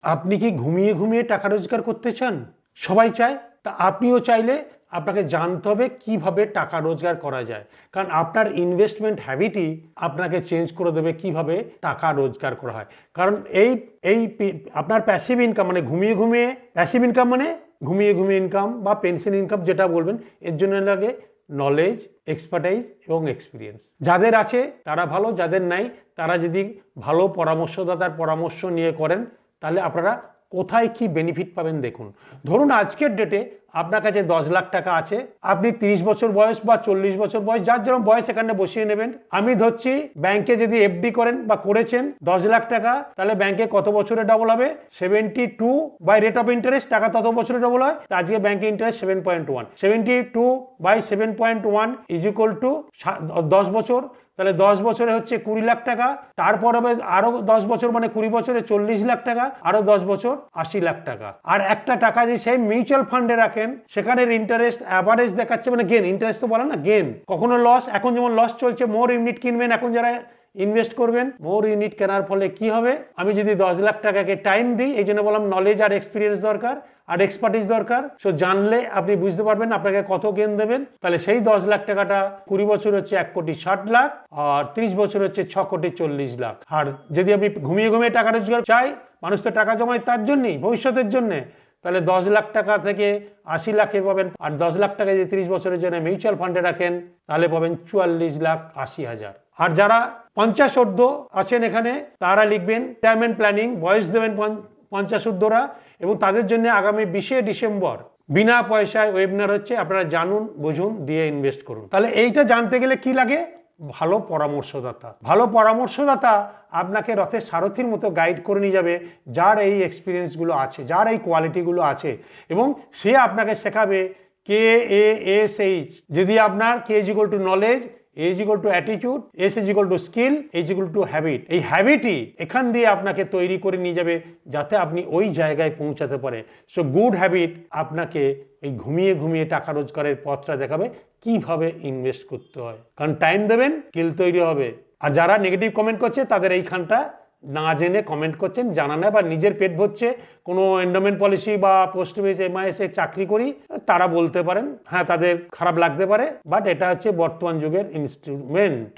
আপনি কি ঘুমিয়ে ঘুমিয়ে টাকা রোজগার করতে চান? সবাই চায়। তা আপনিও চাইলে আপনাকে জানতে হবে কিভাবে টাকা রোজগার করা যায়, কারণ আপনার ইনভেস্টমেন্ট হ্যাবিটই আপনাকে চেঞ্জ করে দেবে কিভাবে টাকা রোজগার করা হয়। কারণ এই এই আপনার প্যাসিভ ইনকাম মানে ঘুমিয়ে ঘুমিয়ে প্যাসিভ ইনকাম মানে ঘুমিয়ে ঘুমিয়ে ইনকাম বা পেনশন ইনকাম যেটা বলবেন, এর জন্য লাগে নলেজ, এক্সপার্টাইজ এবং এক্সপিরিয়েন্স। যাদের আছে তারা ভালো, যাদের নাই তারা যদি ভালো পরামর্শদাতার পরামর্শ নিয়ে করেন তাহলে আপনারা কোথায় কি বেনিফিট পাবেন দেখুন। ধরুন আজকের ডেটে আপনার কাছে 10 লাখ টাকা আছে, আপনি 30 বছর বয়স বা 40 বছর বয়স, যার যেরকম বয়স এখানে বসিয়ে নেবেন। আমি ধরছি ব্যাংকে যদি এফডি করেন বা করেছেন 10 লাখ টাকা, তাহলে ব্যাংকে কত বছরে ডবল হবে? 72 বাই রেট অফ ইন্টারেস্ট, টাকা তত বছরে ডবল হয়। আজকে ব্যাংকে interest 7.1, 72 by 7.1 is equal to 10 বছর। তাহলে 10 বছরে হচ্ছে 20 লাখ টাকা, তারপর হবে আরো 10 বছর মানে 20 বছরে 40 লাখ টাকা, আরো 10 বছর 80 লাখ টাকা। আর একটা টাকা যে সেই মিউচুয়াল ফান্ডে রাখেন, সেখানের ইন্টারেস্ট অ্যাভারেজ দেখাচ্ছে, মানে গেন, ইন্টারেস্ট তো বলে না, গেন, কখনো লস। এখন যেমন লস চলছে, মোর ইউনিট কিনবেন এখন যারা ইনভেস্ট করবেন, মোর ইউনিট কেনার ফলে কি হবে? আমি যদি 10 লাখ টাকাকে টাইম দিই, এই জন্য বললাম নলেজ আর এক্সপিরিয়েন্স দরকার আর এক্সপার্টিস দরকার। সো জানলে আপনি বুঝতে পারবেন আপনাকে কত গেন দেবেন। তাহলে সেই 10 লাখ টাকাটা 20 বছর হচ্ছে 1,60,00,000 আর 30 বছর হচ্ছে 6,40,00,000। আর যদি আপনি ঘুমিয়ে ঘুমিয়ে টাকা রোজগার চাই, মানুষ তো টাকা জমায় তার জন্যই, ভবিষ্যতের জন্য, তাহলে 10 লাখ টাকা থেকে 80 লাখে পাবেন। আর 10 লাখ টাকা যদি 30 বছরের জন্য মিউচুয়াল ফান্ডে রাখেন তাহলে পাবেন 44,80,000। আর যারা 50 ঊর্ধ্ব আছেন এখানে, তারা লিখবেন রিটায়ারমেন্ট প্ল্যানিং, বয়স দেবেন 50 ঊর্ধ্বরা, এবং তাদের জন্য আগামী 20শে ডিসেম্বর বিনা পয়সায় ওয়েবিনার হচ্ছে। আপনারা জানুন, বুঝুন, দিয়ে ইনভেস্ট করুন। তাহলে এইটা জানতে গেলে কি লাগে? ভালো পরামর্শদাতা। ভালো পরামর্শদাতা আপনাকে রথের সারথির মতো গাইড করে নিয়ে যাবে, যার এই এক্সপিরিয়েন্সগুলো আছে, যার এই কোয়ালিটিগুলো আছে, এবং সে আপনাকে শেখাবে KASH। যদি আপনার K is equal to knowledge, A is equal to attitude, S is equal to skill, A is equal to habit। এই হ্যাবিটই এখান দিয়ে আপনাকে তৈরি করে নিয়ে যাবে যাতে আপনি ওই জায়গায় পৌঁছাতে পারে। সো গুড হ্যাবিট আপনাকে এই ঘুমিয়ে ঘুমিয়ে টাকা রোজগারের পথটা দেখাবে কিভাবে ইনভেস্ট করতে হয়। কারণ টাইম দেবেন, স্কিল তৈরি হবে। আর যারা নেগেটিভ কমেন্ট করছে তাদের এইখানটা না জেনে কমেন্ট করছেন, জানা না, বা নিজের পেট ভরছে, কোনো এন্ডোমেন্ট পলিসি বা পোস্ট অফিস MIS এ চাকরি করি, তারা বলতে পারেন, হ্যাঁ তাদের খারাপ লাগতে পারে, বাট এটা হচ্ছে বর্তমান যুগের ইনস্ট্রুমেন্ট।